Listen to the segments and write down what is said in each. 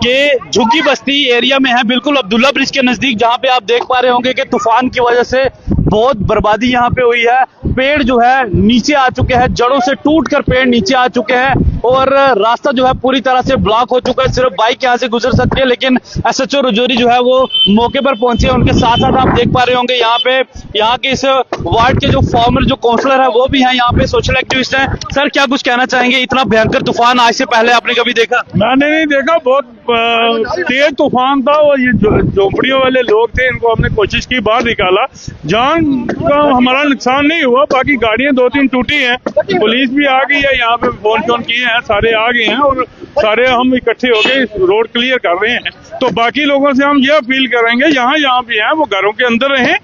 कि झुग्गी बस्ती एरिया में है, बिल्कुल अब्दुल्ला ब्रिज के नजदीक, जहां पे आप देख पा रहे होंगे कि तूफान की वजह से बहुत बर्बादी यहाँ पे हुई है। पेड़ जो है नीचे आ चुके हैं, जड़ों से टूटकर पेड़ नीचे आ चुके हैं और रास्ता जो है पूरी तरह से ब्लॉक हो चुका है। सिर्फ बाइक यहाँ से गुजर सकती है, लेकिन एसएचओ राजौरी जो है वो मौके पर पहुंचे। उनके साथ साथ आप देख पा रहे होंगे यहाँ के इस वार्ड के जो फॉर्मर जो काउंसलर है वो भी है, यहाँ पे सोशल एक्टिविस्ट हैं। सर, क्या कुछ कहना चाहेंगे? इतना भयंकर तूफान आज से पहले आपने कभी देखा? मैंने नहीं देखा, बहुत तेज तूफान था और ये झोपड़ियों वाले लोग थे, इनको हमने कोशिश की बाहर निकाला। जान का हमारा नुकसान नहीं हुआ, बाकी गाड़ियां 2-3 टूटी हैं। पुलिस भी आ गई है, यहाँ पे फोन किए हैं, सारे आ गए हैं और सारे हम इकट्ठे होके रोड क्लियर कर रहे हैं। तो बाकी लोगों से हम ये अपील करेंगे, यहाँ भी हैं वो घरों के अंदर रहें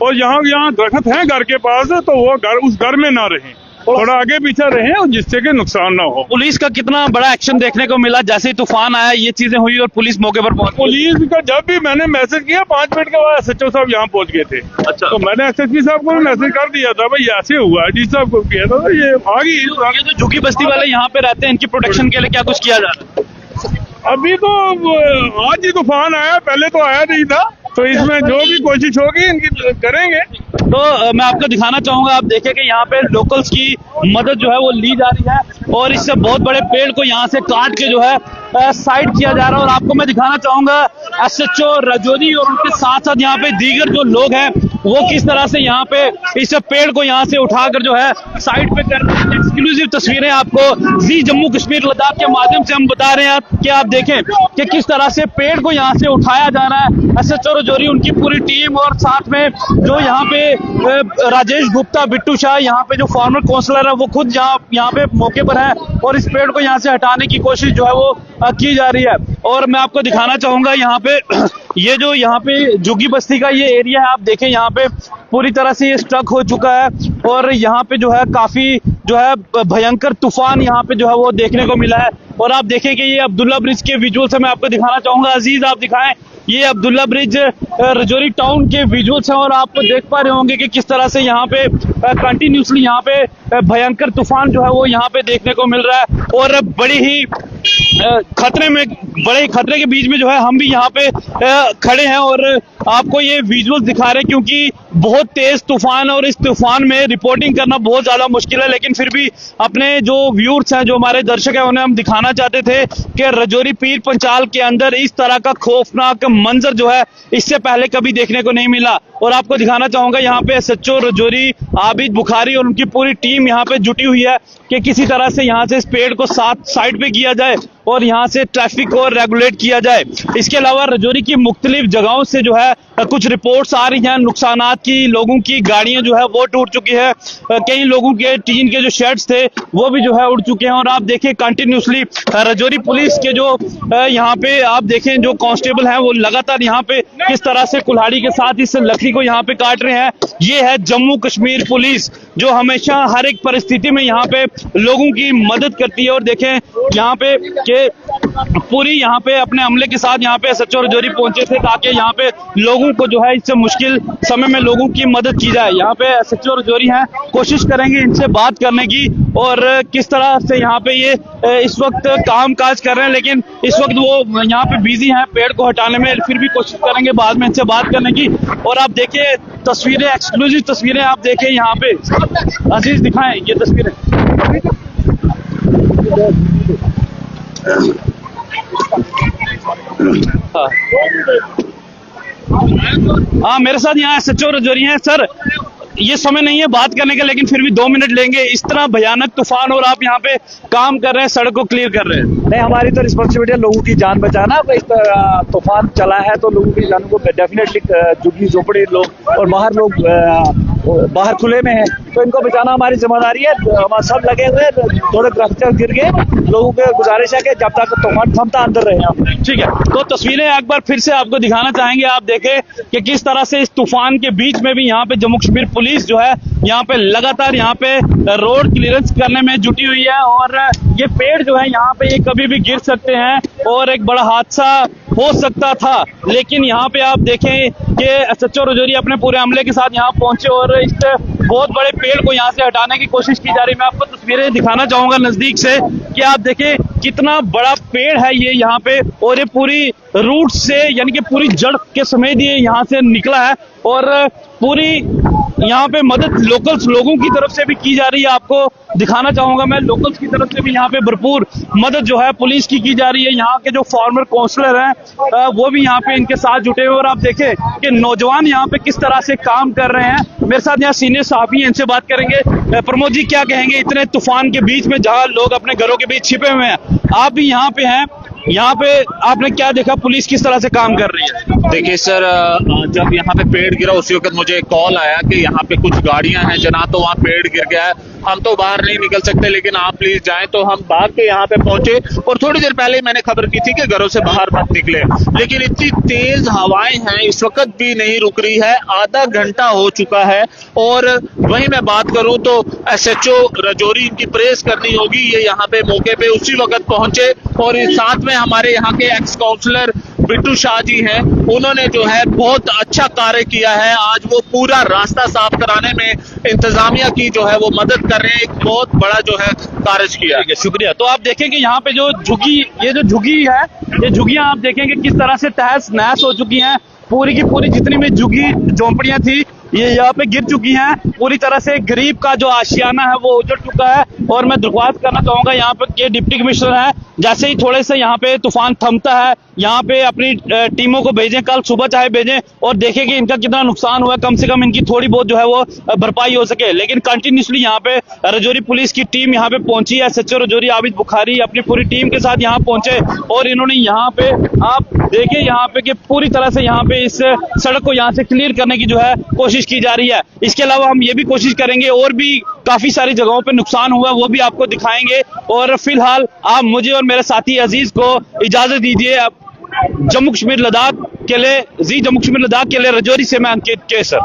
और यहाँ दरख्त हैं घर के पास, तो वो घर उस घर में ना रहें, थोड़ा आगे पीछे रहें और जिससे कि नुकसान ना हो। पुलिस का कितना बड़ा एक्शन देखने को मिला जैसे ही तूफान आया, ये चीजें हुई और पुलिस मौके पर पहुंची? पुलिस का जब भी मैंने मैसेज किया 5 मिनट के बाद एसएचओ साहब यहाँ पहुंच गए थे। अच्छा। तो मैंने एसएसपी साहब को भी मैसेज कर दिया था, भाई ऐसे हुआ है, डी साहब को किया था, तो ये आ गई। ये जो झुग्गी बस्ती वाले यहाँ पे रहते हैं, इनकी प्रोटेक्शन के लिए क्या कुछ किया जा रहा है? अभी तो आज ही तूफान आया, पहले तो आया नहीं था, तो इसमें जो भी कोशिश होगी इनकी करेंगे। तो मैं आपको दिखाना चाहूंगा, आप देखें कि यहाँ पे लोकल्स की मदद जो है वो ली जा रही है और इससे बहुत बड़े पेड़ को यहाँ से काट के जो है साइड किया जा रहा है। और आपको मैं दिखाना चाहूंगा एसएचओ राजौरी और उनके साथ साथ यहाँ पे दीगर जो लोग हैं वो किस तरह से यहाँ पे इस पेड़ को यहाँ से उठाकर जो है साइड पे कर रहे हैं। एक्सक्लूसिव तस्वीरें आपको जी जम्मू कश्मीर लद्दाख के माध्यम से हम बता रहे हैं कि आप देखें कि किस तरह से पेड़ को यहाँ से उठाया जा रहा है। एसएचओ राजौरी, उनकी पूरी टीम और साथ में जो यहाँ पे राजेश गुप्ता, बिट्टू शाह, यहाँ पे जो फॉर्मर काउंसलर है वो खुद यहाँ पे मौके पर है और इस पेड़ को यहाँ से हटाने की कोशिश जो है वो की जा रही है। और मैं आपको दिखाना चाहूंगा यहाँ पे ये जो यहाँ पे झुग्गी बस्ती का ये एरिया है, आप देखें यहाँ पे पूरी तरह से ये स्ट्रक हो चुका है और यहाँ पे जो है काफी जो है भयंकर तूफान यहाँ पे जो है वो देखने को मिला है। और आप देखें कि ये अब्दुल्ला ब्रिज के विजुअल्स मैं आपको दिखाना चाहूंगा। अजीज, आप दिखाएं, ये अब्दुल्ला ब्रिज राजौरी टाउन के विजुअल्स हैं और आप देख पा रहे होंगे कि किस तरह से यहाँ पे कंटिन्यूसली यहाँ पे भयंकर तूफान जो है वो यहाँ पे देखने को मिल रहा है और बड़ी ही बड़े खतरे के बीच में जो है हम भी यहाँ पे खड़े हैं और आपको ये विजुअल्स दिखा रहे हैं क्योंकि बहुत तेज तूफान है और इस तूफान में रिपोर्टिंग करना बहुत ज्यादा मुश्किल है। लेकिन फिर भी अपने जो व्यूअर्स हैं, जो हमारे दर्शक हैं, उन्हें हम दिखाना चाहते थे कि राजौरी पीर पंचाल के अंदर इस तरह का खौफनाक मंजर जो है इससे पहले कभी देखने को नहीं मिला। और आपको दिखाना चाहूंगा यहाँ पे एसएचओ राजौरी आबिद बुखारी और उनकी पूरी टीम यहाँ पे जुटी हुई है कि किसी तरह से यहाँ से इस पेड़ को साइड पे किया जाए और यहाँ से ट्रैफिक को रेगुलेट किया जाए। इसके अलावा राजौरी की मुख्तलिफ जगहों से जो है कुछ रिपोर्ट्स आ रही हैं नुकसानात की, लोगों की गाड़ियां जो है वो टूट चुकी है, कई लोगों के टीन के जो शेड्स थे वो भी जो है उड़ चुके हैं। और आप देखें कंटिन्यूसली राजौरी पुलिस के जो यहाँ पे आप देखें जो कांस्टेबल हैं वो लगातार यहाँ पे किस तरह से कुल्हाड़ी के साथ इस लकड़ी को यहाँ पे काट रहे हैं। ये है जम्मू कश्मीर पुलिस जो हमेशा हर एक परिस्थिति में यहाँ पे लोगों की मदद करती है। और देखें यहाँ पे कि पूरी यहाँ पे अपने अमले के साथ यहाँ पे एसएचओ राजौरी पहुंचे थे ताकि यहाँ पे लोगों को जो है इससे मुश्किल समय में लोगों की मदद की जाए। यहाँ पे एसएचओ राजौरी हैं, कोशिश करेंगे इनसे बात करने की और किस तरह से यहाँ पे ये इस वक्त काम काज कर रहे हैं, लेकिन इस वक्त वो यहाँ पे बिजी हैं पेड़ को हटाने में। फिर भी कोशिश करेंगे बाद में इनसे बात करने की। और आप देखिए तस्वीरें, एक्सक्लूसिव तस्वीरें आप देखें यहाँ पे। अजीज, दिखाएं ये तस्वीरें। हाँ, मेरे साथ यहाँ एसएचओ राजौरी हैं। सर, ये समय नहीं है बात करने का, लेकिन फिर भी 2 मिनट लेंगे। इस तरह भयानक तूफान और आप यहाँ पे काम कर रहे हैं, सड़क को क्लियर कर रहे हैं। नहीं, हमारी तो रिस्पॉन्सिबिलिटी है लोगों की जान बचाना। इस तूफान चला है तो लोगों की जान को डेफिनेटली झुग्गी झोपड़ी लोग और बाहर लोग बाहर खुले में है तो इनको बचाना हमारी जिम्मेदारी है। हम सब लगे हुए, थोड़े स्ट्रक्चर गिर गए, लोगों को गुजारिश है कि जब तक तूफान थमता अंदर रहे आप। ठीक है, तो तस्वीरें एक बार फिर से आपको दिखाना चाहेंगे। आप देखें कि किस तरह से इस तूफान के बीच में भी यहाँ पे जम्मू कश्मीर पुलिस जो है यहाँ पे लगातार यहाँ पे रोड क्लियरेंस करने में जुटी हुई है। और ये पेड़ जो है यहाँ पे ये कभी भी गिर सकते हैं और एक बड़ा हादसा हो सकता था। लेकिन यहाँ पे आप देखें कि एसएचओ राजौरी अपने पूरे अमले के साथ यहाँ पहुंचे और इस बहुत बड़े पेड़ को यहाँ से हटाने की कोशिश की जा रही है। मैं आपको तस्वीरें दिखाना चाहूंगा नजदीक से कि आप देखें कितना बड़ा पेड़ है ये यहाँ पे, और ये पूरी रूट से यानी कि पूरी जड़ के समेत ये यहाँ से निकला है, और पूरी यहाँ पे मदद लोकल्स लोगों की तरफ से भी की जा रही है। आपको दिखाना चाहूंगा मैं, लोकल्स की तरफ से भी यहाँ पे भरपूर मदद जो है पुलिस की जा रही है। यहाँ के जो फॉर्मर काउंसलर हैं वो भी यहाँ पे इनके साथ जुटे हुए, और आप देखें कि नौजवान यहाँ पे किस तरह से काम कर रहे हैं। मेरे साथ यहाँ सीनियर साहबी हैं, इनसे बात करेंगे। प्रमोद जी, क्या कहेंगे इतने तूफान के बीच में जहाँ लोग अपने घरों के बीच छिपे हुए हैं, आप भी यहाँ पे हैं, यहाँ पे आपने क्या देखा, पुलिस किस तरह से काम कर रही है? देखिए सर, जब यहाँ पे पेड़ गिरा उसी वक्त मुझे एक कॉल आया कि यहाँ पे कुछ गाड़ियां हैं जना, तो वहाँ पेड़ गिर गया है, हम तो बाहर नहीं निकल सकते, लेकिन आप प्लीज जाएं। तो हम भाग के यहाँ पे पहुंचे, और थोड़ी देर पहले मैंने खबर की थी कि घरों से बाहर मत निकले, लेकिन इतनी तेज हवाएं हैं, इस वक्त भी नहीं रुक रही है, आधा घंटा हो चुका है। और वहीं मैं बात करूं तो SHO राजौरी, इनकी प्रेस करनी होगी, ये यहाँ पे मौके पे उसी वक्त पहुंचे, और साथ में हमारे यहाँ के एक्स काउंसलर बिट्टू शाह जी हैं, उन्होंने जो है बहुत अच्छा कार्य किया है। आज वो पूरा रास्ता साफ कराने में इंतजामिया की जो है वो मदद कर रहे हैं, एक बहुत बड़ा जो है कार्य किया है। शुक्रिया। तो आप देखेंगे यहाँ पे जो झुग्गी, ये जो झुग्गी है, ये झुग्गियां आप देखेंगे किस तरह से तहस नहस हो चुकी हैं। पूरी की पूरी जितनी भी झुग्गी झोंपड़ियां थी ये यहाँ पे गिर चुकी हैं। पूरी तरह से गरीब का जो आशियाना है वो उजड़ चुका है। और मैं दरख्वास्त करना चाहूंगा यहाँ पे के डिप्टी कमिश्नर है, जैसे ही थोड़े से यहाँ पे तूफान थमता है, यहाँ पे अपनी टीमों को भेजें, कल सुबह चाहे भेजें, और देखें कि इनका कितना नुकसान हुआ है, कम से कम इनकी थोड़ी बहुत जो है वो भरपाई हो सके। लेकिन कंटिन्यूसली यहाँ पे राजौरी पुलिस की टीम यहाँ पे पहुंची है, SHO राजौरी आबिद बुखारी अपनी पूरी टीम के साथ यहाँ पहुंचे, और इन्होंने यहाँ पे आप देखें यहाँ पे कि पूरी तरह से यहाँ पे इस सड़क को यहाँ से क्लियर करने की जो है कोशिश की जा रही है। इसके अलावा हम ये भी कोशिश करेंगे, और भी काफी सारी जगहों पे नुकसान हुआ वो भी आपको दिखाएंगे। और फिलहाल आप मुझे और मेरे साथी अजीज को इजाजत दीजिए। जम्मू कश्मीर लद्दाख के लिए, जम्मू कश्मीर लद्दाख के लिए राजौरी से मैं अंकित केसर।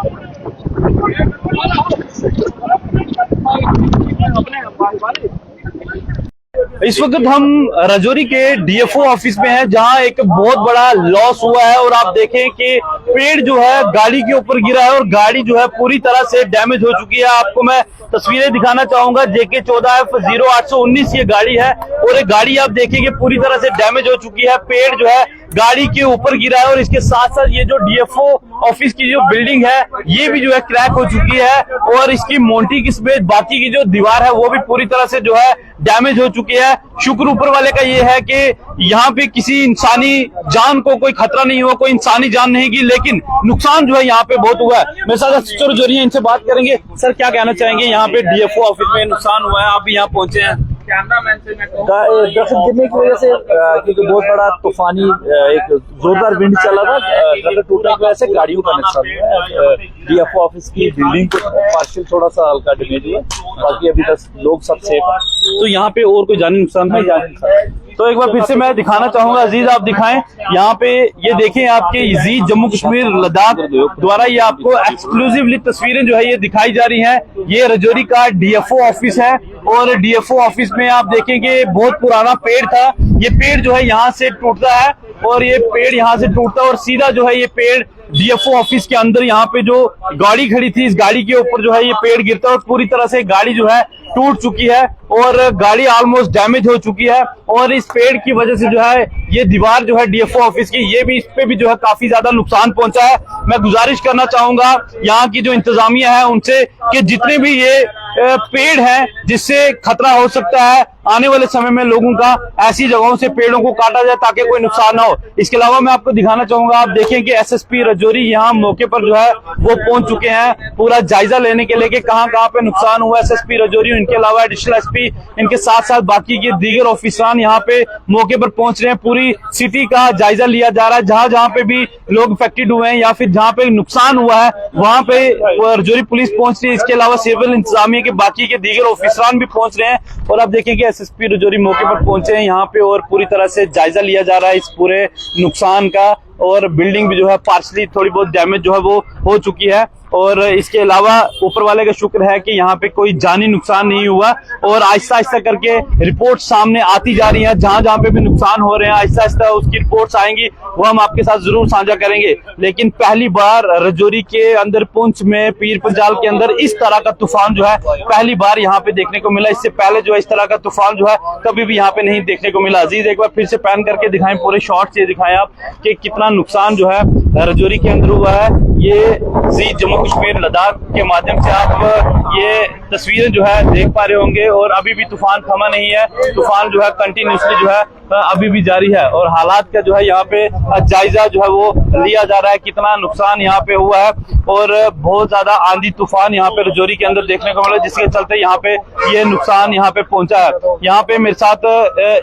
इस वक्त हम राजौरी के DFO ऑफिस में हैं, जहां एक बहुत बड़ा लॉस हुआ है, और आप देखें कि पेड़ जो है गाड़ी के ऊपर गिरा है, और गाड़ी जो है पूरी तरह से डैमेज हो चुकी है। आपको मैं तस्वीरें दिखाना चाहूंगा। JK 14F0819 ये गाड़ी है, और ये गाड़ी आप देखेंगे पूरी तरह से डैमेज हो चुकी है। पेड़ जो है गाड़ी के ऊपर गिरा है, और इसके साथ साथ ये जो DFO ऑफिस की जो बिल्डिंग है ये भी जो है क्रैक हो चुकी है, और इसकी मोंटी की समेत बाकी की जो दीवार है वो भी पूरी तरह से जो है डैमेज हो चुकी है। शुक्र ऊपर वाले का ये है कि यहाँ पे किसी इंसानी जान को कोई खतरा नहीं हुआ, कोई इंसानी जान नहीं गई, लेकिन नुकसान जो है यहाँ पे बहुत हुआ है। मेरे साथ SHO राजौरी इनसे बात करेंगे। सर, क्या कहना चाहेंगे, यहाँ पे DFO ऑफिस में नुकसान हुआ है, आप भी यहाँ पहुंचे हैं? दरअसल गिरने की वजह से, क्योंकि बहुत बड़ा तूफानी एक जोरदार विंड चला था, ट्रक टूटने की वजह से गाड़ियों का नुकसान हुआ है। DFO ऑफिस की बिल्डिंग को पार्शियल थोड़ा सा हल्का डैमेज हुआ, बाकी अभी तक लोग सब सेफ हैं। तो यहाँ पे और कोई जानी नुकसान नहीं? तो एक बार फिर से मैं दिखाना चाहूंगा, अजीज आप दिखाएं यहाँ पे, ये देखें आपके अजीज जम्मू कश्मीर लद्दाख द्वारा ये आपको एक्सक्लूसिवली तस्वीरें जो है ये दिखाई जा रही हैं। ये राजौरी का DFO ऑफिस है, और DFO ऑफिस में आप देखेंगे बहुत पुराना पेड़ था। ये पेड़ जो है यहाँ से टूटता है, और ये पेड़ यहाँ से टूटता है, और सीधा जो है ये पेड़ DFO ऑफिस के अंदर यहाँ पे जो गाड़ी खड़ी थी, इस गाड़ी के ऊपर जो है ये पेड़ गिरता है, और पूरी तरह से गाड़ी जो है टूट चुकी है, और गाड़ी ऑलमोस्ट डैमेज हो चुकी है। और इस पेड़ की वजह से जो है ये दीवार जो है DFO ऑफिस की, ये भी, इस पे भी जो है काफी ज्यादा नुकसान पहुंचा है। मैं गुजारिश करना चाहूंगा यहाँ की जो इंतजामिया है उनसे कि जितने भी ये पेड़ हैं जिससे खतरा हो सकता है आने वाले समय में लोगों का, ऐसी जगहों से पेड़ों को काटा जाए ताकि कोई नुकसान ना हो। इसके अलावा मैं आपको दिखाना चाहूंगा, आप देखें कि SSP राजौरी यहाँ मौके पर जो है वो पहुंच चुके हैं पूरा जायजा लेने के लिए कि कहां कहां पे नुकसान हुआ है। SSP राजौरी, इनके अलावा एडिशनल SP, इनके साथ साथ बाकी के दीगर ऑफिसरान यहाँ पे मौके पर पहुंच रहे हैं। पूरी सिटी का जायजा लिया जा रहा है, जहां जहां पे भी लोग अफेक्टेड हुए हैं या फिर जहां पे नुकसान हुआ है वहां पे राजौरी पुलिस पहुंच रही है। इसके अलावा सिविल इंतजामिया के बाकी के दीगर ऑफिसरान भी पहुंच रहे हैं, और आप देखें कि SSP राजौरी मौके पर पहुंचे हैं यहाँ पे, और पूरी तरह से जायजा लिया जा रहा है इस पूरे नुकसान का। और बिल्डिंग भी जो है पार्शली थोड़ी बहुत डैमेज जो है वो हो चुकी है। और इसके अलावा ऊपर वाले का शुक्र है कि यहाँ पे कोई जानी नुकसान नहीं हुआ। और आहिस्ता आहिस्ता करके रिपोर्ट सामने आती जा रही है, जहां जहां पे भी नुकसान हो रहे हैं आहिस्ता आहिस्ता उसकी रिपोर्ट्स आएंगी, वो हम आपके साथ जरूर साझा करेंगे। लेकिन पहली बार रजौरी के अंदर, पुंछ में, पीर पंजाल के अंदर इस तरह का तूफान जो है पहली बार यहाँ पे देखने को मिला। इससे पहले जो है इस तरह का तूफान जो है कभी भी यहाँ पे नहीं देखने को मिला। अजीज एक बार फिर से पैन करके दिखाएं, पूरे शॉर्ट से दिखाएं आप कि कितना नुकसान जो है रजौरी के अंदर हुआ है। ये जी जम्मू कश्मीर लद्दाख के माध्यम से आप ये तस्वीरें जो है देख पा रहे होंगे। और अभी भी तूफान थमा नहीं है, तूफान जो है कंटिन्यूसली जो है अभी भी जारी है। और हालात का जो है यहाँ पे जायजा जो है वो लिया जा रहा है, कितना नुकसान यहाँ पे हुआ है। और बहुत ज्यादा आंधी तूफान यहाँ पे रजौरी के अंदर देखने को मिला, जिसके चलते यहाँ पे ये नुकसान यहाँ पे पहुंचा है। यहाँ पे मेरे साथ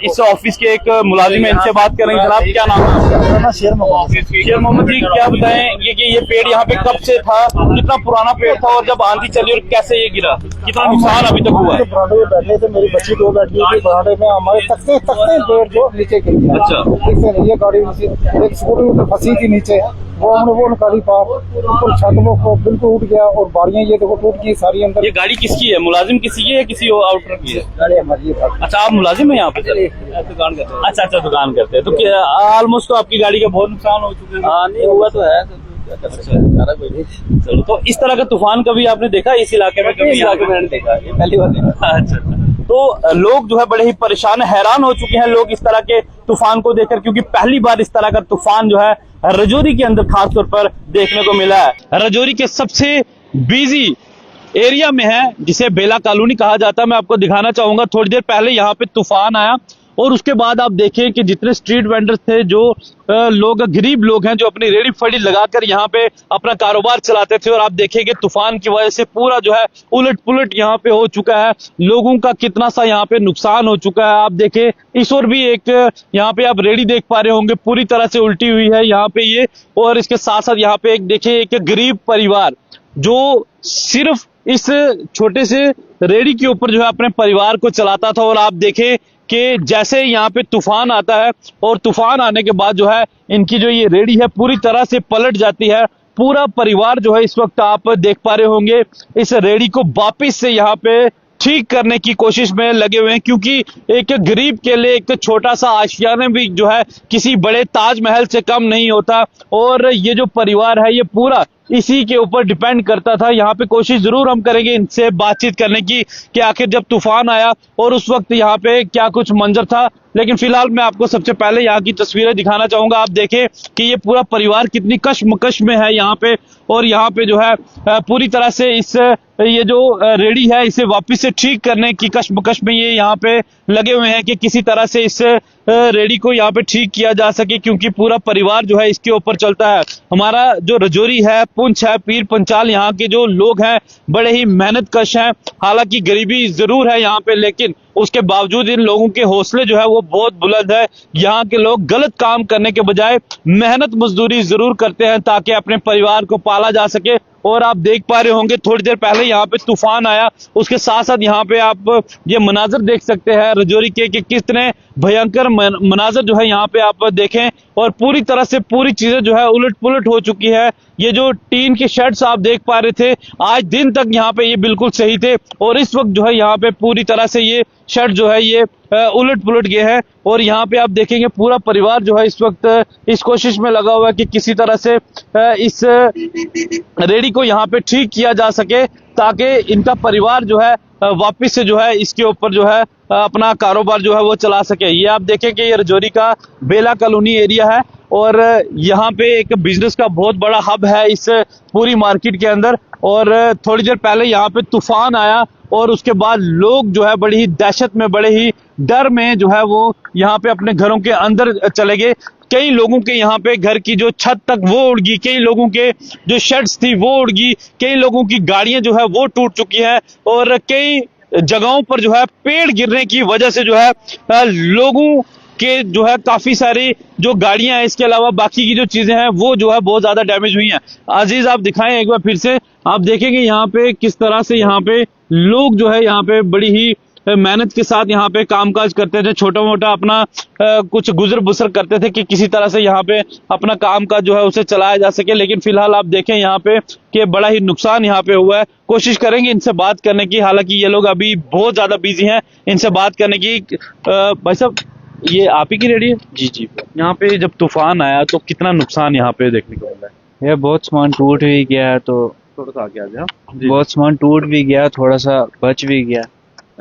इस ऑफिस के एक मुलाजिम है, इनसे बात करेंगे। जनाब क्या नाम है? शेर मोहम्मद जी, क्या बताएं कि ये पेड़ यहाँ पे कब से था, कितना पुराना पेड़ था और जब आंधी चली और कैसे ये गिरा, कितना नुकसान अभी तक हुआ है? बरामदे में बैठे थे, मेरी बच्ची दो बैठी थी बरामदे में, हमारे तख्ते पेड़ जो नीचे गिर गया। अच्छा, ये गाड़ी एक स्कूटी फंसी थी नीचे, वो हमने वो निकाली पार, ऊपर छत वो बिल्कुल उठ गया और बारियां ये देखो टूट गई सारी अंदर। ये गाड़ी किसकी है? मुलाजिम किसी की है, किसी आउटर की है? गाड़ी हमारी है। अच्छा, आप मुलाजिम है यहाँ पे? दुकान करते हैं। अच्छा, दुकान करते हैं। तो ऑलमोस्ट तो आपकी गाड़ी का बहुत नुकसान हो चुका है? नहीं हुआ तो है। चलो, तो इस तरह का तूफान कभी आपने देखा इस इलाके में? कभी इलाके में देखा, ये पहली बार देखा। अच्छा, तो लोग जो है बड़े ही परेशान, हैरान हो चुके हैं लोग इस तरह के तूफान को देखकर, क्योंकि पहली बार इस तरह का तूफान जो है रजौरी के अंदर खासतौर पर देखने को मिला है। रजौरी के सबसे बिजी एरिया में है, जिसे बेला कॉलोनी कहा जाता है। मैं आपको दिखाना चाहूंगा, थोड़ी देर पहले यहाँ पे तूफान आया और उसके बाद आप देखें कि जितने स्ट्रीट वेंडर्स थे, जो लोग गरीब लोग हैं, जो अपनी रेडी फड़ी लगाकर यहाँ पे अपना कारोबार चलाते थे, और आप देखेंगे तूफान की वजह से पूरा जो है उलट पुलट यहाँ पे हो चुका है। लोगों का कितना सा यहाँ पे नुकसान हो चुका है। आप देखें इस ओर भी एक यहाँ पे आप रेडी देख पा रहे होंगे, पूरी तरह से उल्टी हुई है यहाँ पे ये। और इसके साथ साथ यहाँ पे एक देखिए, एक गरीब परिवार जो सिर्फ इस छोटे से रेडी के ऊपर जो है अपने परिवार को चलाता था। और आप देखें कि जैसे यहाँ पे तूफान आता है और तूफान आने के बाद जो है इनकी जो ये रेडी है पूरी तरह से पलट जाती है। पूरा परिवार जो है इस वक्त आप देख पा रहे होंगे इस रेडी को वापस से यहाँ पे ठीक करने की कोशिश में लगे हुए हैं, क्योंकि एक गरीब के लिए एक छोटा सा आशियाना भी जो है किसी बड़े ताजमहल से कम नहीं होता। और ये जो परिवार है ये पूरा इसी के ऊपर डिपेंड करता था। यहाँ पे कोशिश जरूर हम करेंगे इनसे बातचीत करने की कि आखिर जब तूफान आया और उस वक्त यहाँ पे क्या कुछ मंजर था। लेकिन फिलहाल मैं आपको सबसे पहले यहाँ की तस्वीरें दिखाना चाहूंगा। आप देखें कि ये पूरा परिवार कितनी कश्मकश में है यहाँ पे, और यहाँ पे जो है पूरी तरह से इस ये जो रेडी है इसे वापस से ठीक करने की कश्मकश में ये यहाँ पे लगे हुए हैं कि किसी तरह से इस रेडी को यहाँ पे ठीक किया जा सके, क्योंकि पूरा परिवार जो है इसके ऊपर चलता है। हमारा जो रजौरी है, पुंछ है, पीर पंचाल, यहाँ के जो लोग हैं बड़े ही मेहनत कश हैं। हालांकि गरीबी जरूर है यहाँ पे, लेकिन उसके बावजूद इन लोगों के हौसले जो है वो बहुत बुलंद है। यहाँ के लोग गलत काम करने के बजाय मेहनत मजदूरी जरूर करते हैं ताकि अपने परिवार को पाला जा सके। और आप देख पा रहे होंगे थोड़ी देर पहले यहाँ पे तूफान आया, उसके साथ साथ यहाँ पे आप ये मनाजर देख सकते हैं रजौरी के कि कितने भयंकर मनाजर जो है यहाँ पे आप देखें। और पूरी तरह से पूरी चीजें जो है उलट पुलट हो चुकी है। ये जो टीन के शेड्स आप देख पा रहे थे आज दिन तक यहाँ पे ये बिल्कुल सही थे, और इस वक्त जो है यहाँ पे पूरी तरह से ये शेड जो है ये उलट पुलट गए हैं। और यहाँ पे आप देखेंगे पूरा परिवार जो है इस वक्त इस कोशिश में लगा हुआ है कि किसी तरह से इस रेडी को यहाँ पे ठीक किया जा सके, ताकि इनका परिवार जो है वापस से जो है इसके ऊपर जो है अपना कारोबार जो है वो चला सके। ये आप देखें कि ये रजौरी का बेला कॉलोनी एरिया है, और यहाँ पे एक बिजनेस का बहुत बड़ा हब है इस पूरी मार्केट के अंदर। और थोड़ी देर पहले यहाँ पे तूफान आया और उसके बाद लोग जो है बड़ी ही दहशत में, बड़े ही डर में जो है वो यहाँ पे अपने घरों के अंदर चले गए। कई लोगों के यहाँ पे घर की जो छत तक वो उड़ गई, कई लोगों के जो शेड्स थी वो उड़ गई, कई लोगों की गाड़ियां जो है वो टूट चुकी है, और कई जगहों पर जो है पेड़ गिरने की वजह से जो है लोगों के जो है काफी सारी जो गाड़ियां हैं, इसके अलावा बाकी की जो चीजें हैं वो जो है बहुत ज्यादा डैमेज हुई हैं। अजीज आप दिखाएं एक बार फिर से, आप देखेंगे यहाँ पे किस तरह से यहाँ पे लोग जो है यहाँ पे बड़ी ही मेहनत के साथ यहाँ पे कामकाज करते थे, छोटा मोटा अपना कुछ गुजर बसर करते थे कि किसी तरह से यहाँ पे अपना कामकाज जो है उसे चलाया जा सके। लेकिन फिलहाल आप देखें यहाँ पे कि बड़ा ही नुकसान यहाँ पे हुआ है। कोशिश करेंगे इनसे बात करने की, हालांकि ये लोग अभी बहुत ज्यादा बिजी हैं इनसे बात करने की। भाई साहब, ये आप ही की रेडी है? जी जी। यहाँ पे जब तूफान आया तो कितना नुकसान यहाँ पे देखने को मिला है? ये बहुत सामान टूट भी गया है, तो थोड़ा सा आगे आ जाओ। बहुत सामान टूट भी गया, थोड़ा सा बच भी गया।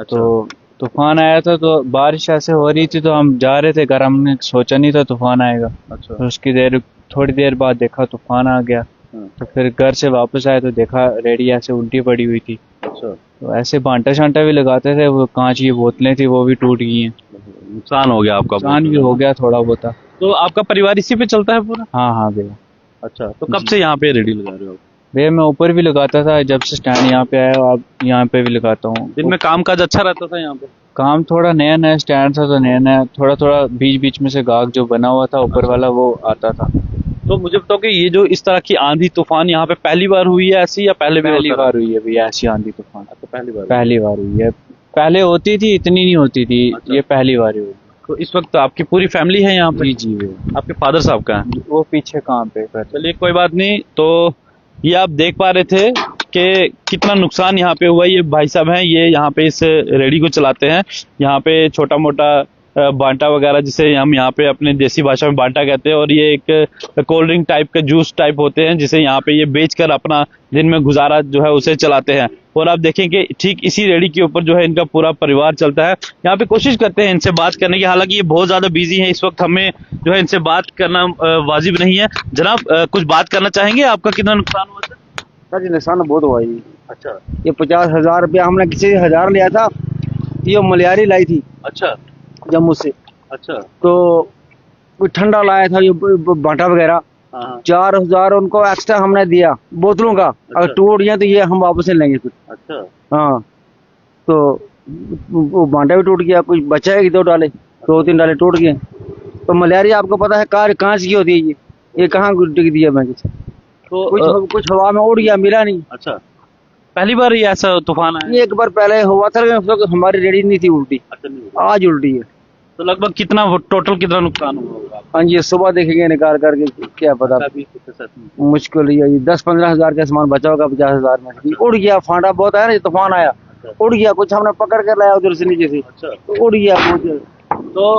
तो तूफान आया था तो बारिश ऐसे हो रही थी तो हम जा रहे थे घर, हमने सोचा नहीं था तूफान आएगा। अच्छा। तो उसकी थोड़ी देर बाद देखा तूफान आ गया। तो फिर घर से वापस आए तो देखा रेडी ऐसे उल्टी पड़ी हुई थी। अच्छा। तो ऐसे बांटा शांटा भी लगाते थे, वो कांच की बोतलें थी वो भी टूट गई हैं। नुकसान हो गया आपका? नुकसान भी हो गया थोड़ा बहुत। तो आपका परिवार इसी पे चलता है पूरा? हाँ हाँ भैया। अच्छा, तो कब से यहाँ पे रेडी लगा रहे हो? भैया मैं ऊपर भी लगाता था, जब से स्टैंड यहाँ पे आया अब यहाँ पे भी लगाता हूँ। दिन में कामकाज अच्छा रहता था यहाँ पे? काम थोड़ा नया नया स्टैंड था तो नया नया थोड़ा थोड़ा बीच बीच में से गाहक जो बना हुआ था ऊपर वाला वो आता था। तो मुझे बताओ कि ये जो इस तरह की आंधी तूफान यहाँ पे पहली बार हुई है ऐसी, या पहले भी पहली होता बार हुई है भैया ऐसी आंधी तूफान? रहा? पहली बार हुई है। पहले होती थी, इतनी नहीं होती थी। अच्छा। ये पहली बार हुई। तो इस वक्त आपकी पूरी फैमिली है यहाँ पे? जी जी भैया। आपके फादर साहब का है? वो पीछे काम पे कर। चलिए कोई बात नहीं। तो ये आप देख पा रहे थे कि कितना नुकसान यहाँ पे हुआ। ये भाई साहब हैं, ये यहाँ पे इस रेडी को चलाते हैं। यहाँ पे छोटा मोटा बांटा वगैरह जिसे हम यहाँ पे अपने देसी भाषा में बांटा कहते हैं, और ये एक कोल्ड ड्रिंक टाइप का जूस टाइप होते हैं जिसे यहाँ पे ये बेचकर अपना दिन में गुजारा जो है उसे चलाते हैं। और आप देखें कि ठीक इसी रेडी के ऊपर जो है इनका पूरा परिवार चलता है। यहाँ पे कोशिश करते हैं इनसे बात करने की, हालांकि ये बहुत ज्यादा बिजी हैं इस वक्त, हमें जो है इनसे बात करना वाजिब नहीं है। जनाब कुछ बात करना चाहेंगे? आपका कितना नुकसान हुआ था? सर नुकसान बहुत हुआ जी। अच्छा। ये 50,000 रुपया हमने किसी से 1000 लिया था, ये मलियारी लाई थी अच्छा। जम्मू से। अच्छा। तो कोई ठंडा लाया था ये बांटा वगैरह, हाँ। 4000 उनको एक्स्ट्रा हमने दिया बोतलों का। अगर टूट गया तो ये हम वापस नहीं लेंगे फिर। अच्छा। हाँ, तो वो बांटा भी टूट गया, कुछ बचा है 2 डाले, 2-3 डाले टूट गए। तो मलेरिया आपको पता है कार कांच की होती है, ये कहाँ टिक दिया मैं? तो कुछ हवा में उड़ गया, मिला नहीं। अच्छा, पहली बार ये ऐसा तूफान आया? ये एक बार पहले हुआ था, हमारी रेडी नहीं थी उल्टी। अच्छा। आज उल्टी है। तो लगभग कितना टोटल कितना नुकसान हुआ होगा? हाँ जी, सुबह देखेंगे निकाल करके, क्या पता। मुश्किल ही है, 10-15 हजार का सामान बचा होगा 50,000 में। उड़ गया, फांटा बहुत आया ना, तूफान आया, उड़ गया। कुछ हमने पकड़ कर लाया उधर से नीचे से, तो उड़ गया कुछ। तो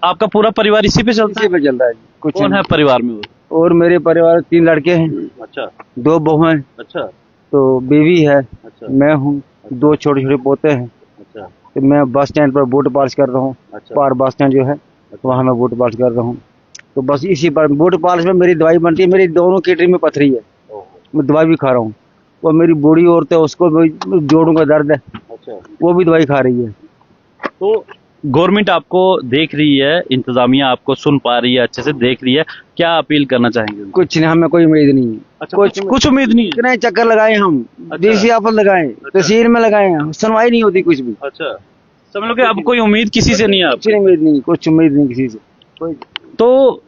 आपका पूरा परिवार इसी पे चलता है? इसी पे चलता है। कुछ कौन है परिवार में? और मेरे परिवार 3 लड़के हैं। अच्छा। 2 बहू हैं। अच्छा। तो बीवी है। अच्छा। मैं हूँ, 2 छोटे छोटे पोते हैं। अच्छा। तो मैं बस स्टैंड पर बोट पार्क कर रहा हूँ। अच्छा। पार बस स्टैंड जो है वहाँ मैं बोट पार्क कर रहा हूँ। तो बस इसी पर बोट पार्क में मेरी दवाई बनती है। मेरी दोनों किडनी में पथरी है, मैं दवाई भी खा रहा हूँ। वो मेरी बूढ़ी औरत है, उसको भी जोड़ों का दर्द है। अच्छा। वो भी दवाई खा रही है। तो गवर्नमेंट आपको देख रही है, इंतजामिया आपको सुन पा रही है, अच्छे से देख रही है, क्या अपील करना चाहेंगे? कुछ नहीं, हमें कोई उम्मीद नहीं है। अच्छा, कुछ उम्मीद नहीं है? कितने चक्कर लगाए हम, डीसी ऑफिस लगाए, तहसील में लगाए, सुनवाई नहीं होती कुछ भी। अच्छा, समझ लो कि अब कोई उम्मीद किसी से नहीं है? कुछ उम्मीद नहीं, कुछ उम्मीद नहीं किसी से। तो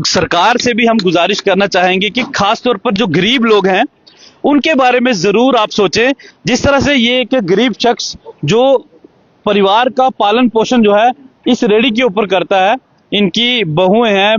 सरकार से भी हम गुजारिश करना चाहेंगे कि खास तौर पर जो गरीब लोग हैं उनके बारे में जरूर आप सोचें। जिस तरह से ये एक गरीब शख्स जो परिवार का पालन पोषण जो है इस रेडी के ऊपर करता है, इनकी बहुएं हैं,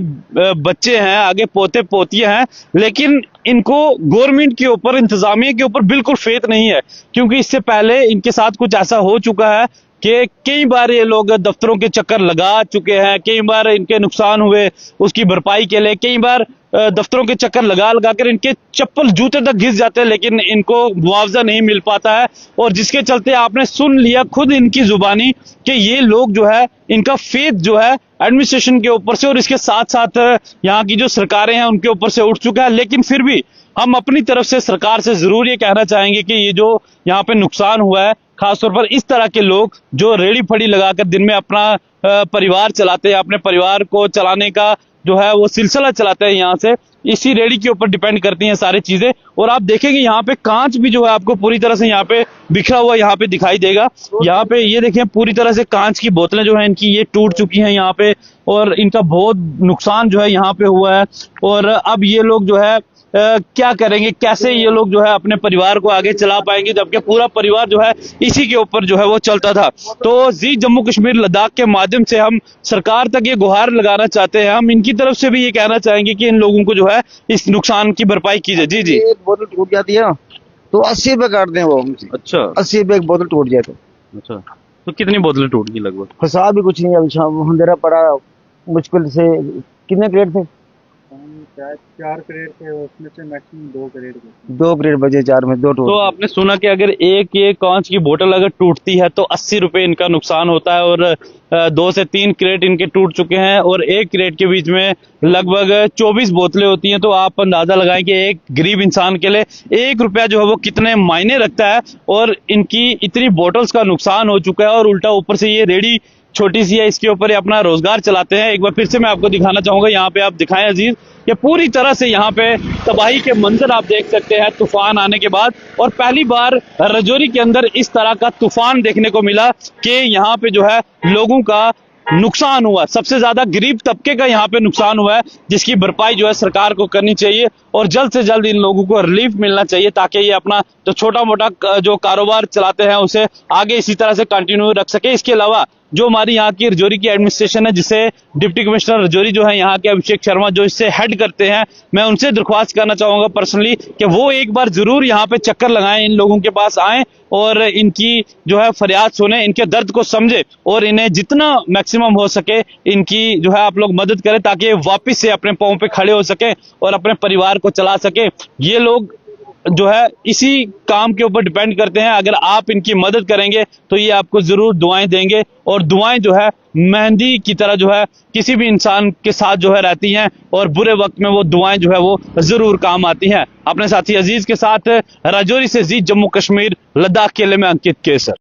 बच्चे हैं, आगे पोते पोतियां हैं, लेकिन इनको गवर्नमेंट के ऊपर, इंतजामिया के ऊपर बिल्कुल फेथ नहीं है। क्योंकि इससे पहले इनके साथ कुछ ऐसा हो चुका है कि कई बार ये लोग दफ्तरों के चक्कर लगा चुके हैं, कई बार इनके नुकसान हुए उसकी भरपाई के लिए, कई बार दफ्तरों के चक्कर लगा कर इनके चप्पल जूते तक घिस जाते हैं, लेकिन इनको मुआवजा नहीं मिल पाता है। और जिसके चलते आपने सुन लिया खुद इनकी जुबानी कि ये लोग जो है, इनका फेथ जो है एडमिनिस्ट्रेशन के ऊपर से और इसके साथ साथ यहाँ की जो सरकारें हैं उनके ऊपर से उठ चुका है। लेकिन फिर भी हम अपनी तरफ से सरकार से जरूर ये कहना चाहेंगे कि ये जो यहाँ पे नुकसान हुआ है, खासतौर पर इस तरह के लोग जो रेडी फड़ी लगाकर दिन में अपना परिवार चलाते हैं, अपने परिवार को चलाने का जो है वो सिलसिला चलाते हैं, यहाँ से इसी रेडी के ऊपर डिपेंड करती हैं सारी चीजें। और आप देखेंगे यहाँ पे कांच भी जो है आपको पूरी तरह से यहाँ पे बिखरा हुआ यहाँ पे दिखाई देगा। यहाँ पे ये देखें पूरी तरह से कांच की बोतलें जो है इनकी ये टूट चुकी हैं यहाँ पे, और इनका बहुत नुकसान जो है यहाँ पे हुआ है। और अब ये लोग जो है क्या करेंगे, कैसे ये लोग जो है अपने परिवार को आगे चला पाएंगे, जबकि पूरा परिवार जो है इसी के ऊपर जो है वो चलता था। तो जी जम्मू कश्मीर लद्दाख के माध्यम से हम सरकार तक ये गुहार लगाना चाहते हैं, हम इनकी तरफ से भी ये कहना चाहेंगे कि इन लोगों को जो है इस नुकसान की भरपाई की जाए। जी जी। एक बोतल टूट जाती है तो 80 रुपए काट दें वो हमसे। अच्छा 80 रुपए एक बोतल टूट जाए तो अच्छा, तो कितनी बोतलें टूट गई लगभग? हिसाब भी कुछ नहीं, अभी शाम अंधेरा पड़ा मुश्किल से। कितने क्रेट थे? 4 क्रेट थे, उसमें से मैक्सिमम 2 क्रेट थे। 2 क्रेट बजे, 4 में 2 टूट। तो आपने सुना कि अगर एक ये कांच की बोतल अगर टूटती है तो 80 रुपए इनका नुकसान होता है, और 2 से 3 क्रेट इनके टूट चुके हैं, और एक क्रेट के बीच में लगभग 24 बोतलें होती हैं। तो आप अंदाजा लगाएं कि एक गरीब इंसान के लिए 1 रुपया जो है वो कितने मायने रखता है, और इनकी इतनी बोतल्स का नुकसान हो चुका है, और उल्टा ऊपर से ये रेडी छोटी सी है, इसके ऊपर ये अपना रोजगार चलाते हैं। एक बार फिर से मैं आपको दिखाना चाहूंगा, यहाँ पे आप दिखाएं अजीज, ये पूरी तरह से यहाँ पे तबाही के मंजर आप देख सकते हैं तूफान आने के बाद। और पहली बार राजौरी के अंदर इस तरह का तूफान देखने को मिला कि यहाँ पे जो है लोगों का नुकसान हुआ, सबसे ज्यादा गरीब तबके का यहाँ पे नुकसान हुआ है, जिसकी भरपाई जो है सरकार को करनी चाहिए, और जल्द से जल्द इन लोगों को रिलीफ मिलना चाहिए, ताकि ये अपना जो छोटा मोटा जो कारोबार चलाते हैं उसे आगे इसी तरह से कंटिन्यू रख सके। इसके अलावा जो हमारी यहाँ की राजौरी की एडमिनिस्ट्रेशन है, जिसे डिप्टी कमिश्नर राजौरी जो है यहाँ के अभिषेक शर्मा जो इससे हेड करते हैं, मैं उनसे दरख्वास्त करना चाहूंगा पर्सनली कि वो एक बार जरूर यहाँ पे चक्कर लगाएं, इन लोगों के पास आएं और इनकी जो है फरियाद सुने, इनके दर्द को समझे, और इन्हें जितना मैक्सिमम हो सके इनकी जो है आप लोग मदद करें, ताकि ये वापिस से अपने पांव पे खड़े हो सके और अपने परिवार को चला सके। ये लोग जो है इसी काम के ऊपर डिपेंड करते हैं। अगर आप इनकी मदद करेंगे तो ये आपको जरूर दुआएं देंगे, और दुआएं जो है मेहंदी की तरह जो है किसी भी इंसान के साथ जो है रहती हैं, और बुरे वक्त में वो दुआएं जो है वो जरूर काम आती हैं। अपने साथी अजीज के साथ राजौरी से जी जम्मू कश्मीर लद्दाख के लिए मैं अंकित केसर।